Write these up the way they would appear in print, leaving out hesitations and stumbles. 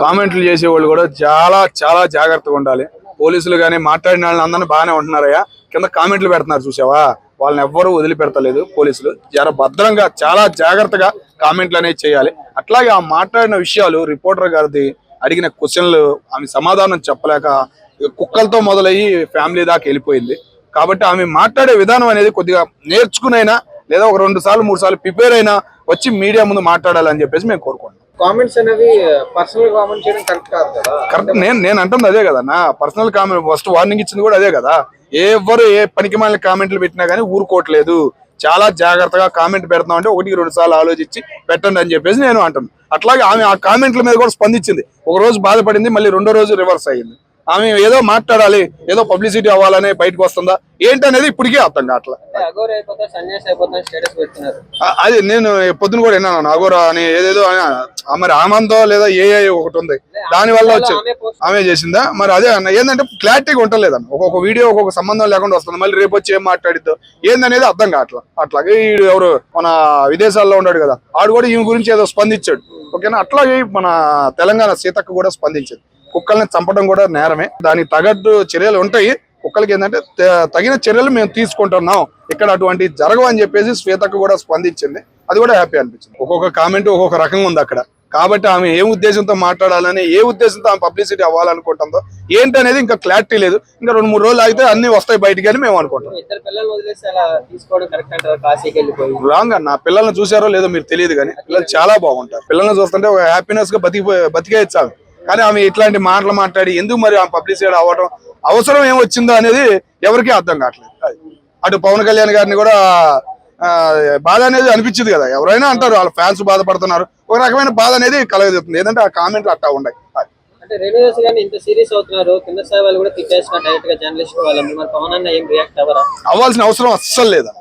కామెంట్లు చేసే వాళ్ళు కూడా చాలా చాలా జాగ్రత్తగా ఉండాలి. పోలీసులు కానీ మాట్లాడిన వాళ్ళని అందరినీ బాగానే ఉంటున్నారయ్యా, కింద కామెంట్లు పెడుతున్నారు చూసావా, వాళ్ళని ఎవ్వరూ వదిలిపెడతలేదు పోలీసులు. చాలా భద్రంగా చాలా జాగ్రత్తగా కామెంట్లు అనేవి చేయాలి. అట్లాగే ఆ మాట్లాడిన విషయాలు రిపోర్టర్ గారిది అడిగిన క్వశ్చన్లు ఆమె సమాధానం చెప్పలేక కుక్కలతో మొదలయ్యి ఫ్యామిలీ దాకా వెళ్ళిపోయింది. కాబట్టి ఆమె మాట్లాడే విధానం అనేది కొద్దిగా నేర్చుకునైనా లేదా ఒక 2 సార్లు 3 సార్లు ప్రిపేర్ అయినా వచ్చి మీడియా ముందు మాట్లాడాలని చెప్పేసి మేము కోరుకుంటున్నాం. కామెంట్స్ అనేవి పర్సనల్ కామెంట్ చేయడం కరెక్ట్ కాదు కదా. కరెక్ట్, నేను అంటుంది అదే కదా నా పర్సనల్ కామెంట్ ఫస్ట్ వార్నింగ్ ఇచ్చింది కూడా అదే కదా. ఎవరు ఏ పనికి మాలిన కామెంట్లు పెట్టినా కానీ ఊరుకోవట్లేదు. చాలా జాగ్రత్తగా కామెంట్ పెడతాం అంటే 1-2 సార్లు ఆలోచించి పెట్టండి అని చెప్పేసి నేను అంటాను. అట్లాగే ఆమె ఆ కామెంట్ల మీద కూడా స్పందించింది. ఒక రోజు బాధపడింది, మళ్ళీ 2వ రోజు రివర్స్ అయ్యింది. ఆమె ఏదో మాట్లాడాలి, ఏదో పబ్లిసిటీ అవ్వాలని బయటకు వస్తుందా ఏంటనేది ఇప్పటికే అర్థం కావట్లేదు. అది నేను పొద్దున కూడా విన్నాను, అగోరా అని ఏదేదో. మరి ఆమందో లేదా ఏ ఒకటి ఉంది, దాని వల్ల వచ్చి ఆమె చేసిందా మరి అదే అన్న. ఏంటంటే క్లారిటీగా ఉండలేదన్న, ఒక్కొక్క వీడియో ఒక్కొక్క సంబంధం లేకుండా వస్తుంది. మళ్ళీ రేపు వచ్చి ఏం మాట్లాడిద్దో ఏందనేది అర్థం కావట్లేదు. అట్లాగే వీడు ఎవరు మన విదేశాల్లో ఉన్నాడు కదా, ఆడు కూడా ఈమె గురించి ఏదో స్పందించాడు. ఓకేనా, అట్లాగే మన తెలంగాణ సీతక్క కూడా స్పందించింది. కుక్కల్ని చంపడం కూడా నేరమే, దానికి తగ్గట్టు చర్యలు ఉంటాయి. కుక్కలకి ఏంటంటే తగిన చర్యలు మేము తీసుకుంటున్నాం, ఇక్కడ అటువంటి జరగవు అని చెప్పేసి శ్వేతకు కూడా స్పందించింది. అది కూడా హ్యాపీ అనిపించింది. ఒక్కొక్క కామెంట్ ఒక్కొక్క రకంగా ఉంది అక్కడ. కాబట్టి ఆమె ఏ ఉద్దేశంతో మాట్లాడాలని, ఏ ఉద్దేశంతో ఆమె పబ్లిసిటీ అవ్వాలనుకుంటుందో ఏంటనేది ఇంకా క్లారిటీ లేదు. ఇంకా 2-3 రోజులు ఆగితే అన్ని వస్తాయి బయటికి అని మేము అనుకుంటాం. రాంగ్ అన్న, పిల్లల్ని చూసారో లేదో మీరు తెలియదు కానీ పిల్లలు చాలా బాగుంటారు. పిల్లల్ని చూస్తుంటే ఒక హ్యాపీనెస్ గా బతికేయచ్చు. కానీ ఆమె ఇట్లాంటి మాటలు మాట్లాడి ఎందుకు మరి ఆమె పబ్లిసిటీ అవ్వడం అవసరం ఏమొచ్చిందో అనేది ఎవరికీ అర్థం కావట్లేదు. అటు పవన్ కళ్యాణ్ గారిని కూడా బాధ అనేది అనిపించింది కదా. ఎవరైనా అంటారు, వాళ్ళ ఫ్యాన్స్ బాధపడుతున్నారు, ఒక రకమైన బాధ అనేది కలగజేస్తుంది. ఏంటంటే ఆ కామెంట్లు అట్టా ఉన్నాయి. అంటే రేణుదేశ్ గారిని ఇంత సీరియస్ అవుతున్నారు, కింద స్థాయి వాళ్ళు కూడా తిట్టేసిన డైరెక్ట్ గా జర్నలిస్ట్ వాళ్ళని, మరి పవన్ అన్న ఏం రియాక్ట్ అవ్వరా? అవ్వాల్సిన అవసరం అస్సలు లేదా.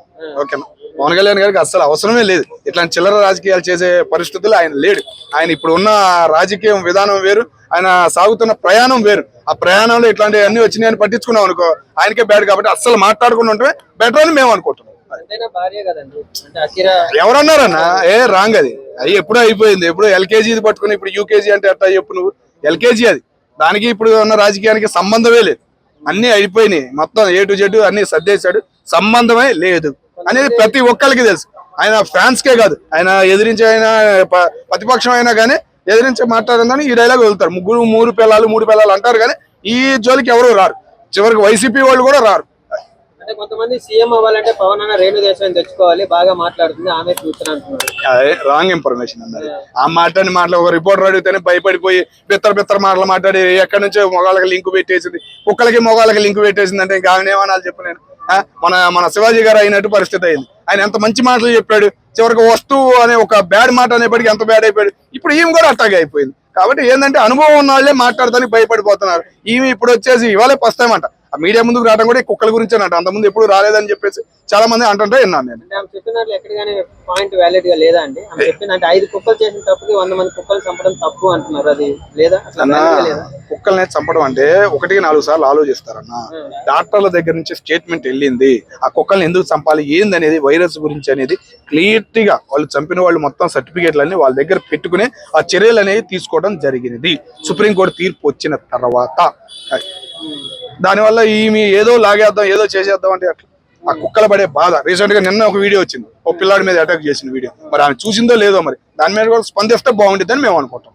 ఓకేనా, పవన్ కళ్యాణ్ గారికి అస్సలు అవసరమే లేదు. ఇట్లాంటి చిల్లర రాజకీయాలు చేసే పరిస్థితుల్లో ఆయన లేడు. ఆయన ఇప్పుడు ఉన్న రాజకీయ విధానం వేరు, ఆయన సాగుతున్న ప్రయాణం వేరు. ఆ ప్రయాణంలో ఇట్లాంటి అన్ని వచ్చినాయని పట్టించుకున్నాం అనుకో ఆయనకే బ్యాడ్. కాబట్టి అస్సలు మాట్లాడుకుని ఉంటే బెటర్ అని మేము అనుకుంటున్నాం. ఎవరన్నారన్నా రాంగ్, అది ఎప్పుడో అయిపోయింది. ఎప్పుడు ఎల్కేజీ పట్టుకుని ఇప్పుడు యూకేజీ అంటే ఎట్లా చెప్పు నువ్వు? ఎల్కేజీ అది, దానికి ఇప్పుడు ఉన్న రాజకీయానికి సంబంధమే లేదు. అన్ని అయిపోయినాయి, మొత్తం A to Z అన్ని సర్దేశాడు, సంబంధమే లేదు అనేది ప్రతి ఒక్కరికి తెలుసు. ఆయన ఫ్యాన్స్ కే కాదు, ఆయన ఎదిరించే ఆయన ప్రతిపక్షం అయినా కానీ ఎదిరించి మాట్లాడిందని ఈ డైలాగ్ వదులుతారు. 3 పిల్లలు అంటారు కానీ ఈ జోలికి ఎవరు రారు. చివరికి వైసీపీ వాళ్ళు కూడా రారు. అంటే కొంతమంది సీఎం అవ్వాలంటే పవన్ అన్న రేణుదేశాన్ని తెచ్చుకోవాలి, బాగా మాట్లాడుతుంది, ఆమె ఫ్యూచర్ అంటున్నారు. అదే రాంగ్ ఇన్ఫర్మేషన్ అన్నది. ఆ మాటలు ఒక రిపోర్టర్ అడిగితేనే భయపడిపోయి బిత్తర మాటలు మాట్లాడి ఎక్కడి నుంచో మొగాళ్ళకి లింక్ పెట్టేసింది, కుక్కలకి మొగాళ్ళకి లింక్ పెట్టేసింది. అంటే ఇంకా ఆమె ఏమనాలి చెప్పు నేను? మన శివాజీ గారు అయినట్టు పరిస్థితి అయింది. ఆయన ఎంత మంచి మాటలు చెప్పాడు, చివరికి వస్తువు అనే ఒక బ్యాడ్ మాట అనేప్పటికీ ఎంత బ్యాడ్ అయిపోయాడు. ఇప్పుడు ఈమె కూడా అట్టాగే అయిపోయింది. కాబట్టి ఏంటంటే అనుభవం ఉన్న వాళ్ళే మాట్లాడతానికి భయపడిపోతున్నారు. ఈమె ఇప్పుడు వచ్చేసి ఇవాళే పస్తామంట ఆ మీడియా ముందుకు రావడం కూడా కుక్కల గురించి అంట, అంతకుముందు ఎప్పుడు రాలేదని చెప్పేసి చాలా మంది అంటుంటే విన్నాను నేను. పాయింట్ వ్యాలిడ్ గా లేదా అండి? చెప్పినంటే 5 కుక్కలు చేసిన తప్పుకి 100 మంది కుక్కలు చంపడం తప్పు అంటున్నారు, అది లేదా? కుక్కల్ని చంపడం అంటే 1-4 సార్లు ఆలోచిస్తారన్న. డాక్టర్ల దగ్గర నుంచి స్టేట్మెంట్ వెళ్ళింది, ఆ కుక్కల్ని ఎందుకు చంపాలి ఏందనేది, వైరస్ గురించి అనేది క్లియర్గా వాళ్ళు చంపిన వాళ్ళు మొత్తం సర్టిఫికేట్లన్నీ వాళ్ళ దగ్గర పెట్టుకుని ఆ చర్యలు అనేవి తీసుకోవడం జరిగినది సుప్రీంకోర్టు తీర్పు వచ్చిన తర్వాత. దానివల్ల ఈమె ఏదో లాగేద్దాం ఏదో చేసేద్దాం అంటే అట్లా ఆ కుక్కలు పడే బాధ. రీసెంట్ గా నిన్న ఒక వీడియో వచ్చింది, ఒక పిల్లాడి మీద అటాక్ చేసిన వీడియో. మరి ఆమె చూసిందో లేదో, మరి దాని మీద కూడా స్పందిస్తే బాగుంటుందని మేము అనుకుంటాం.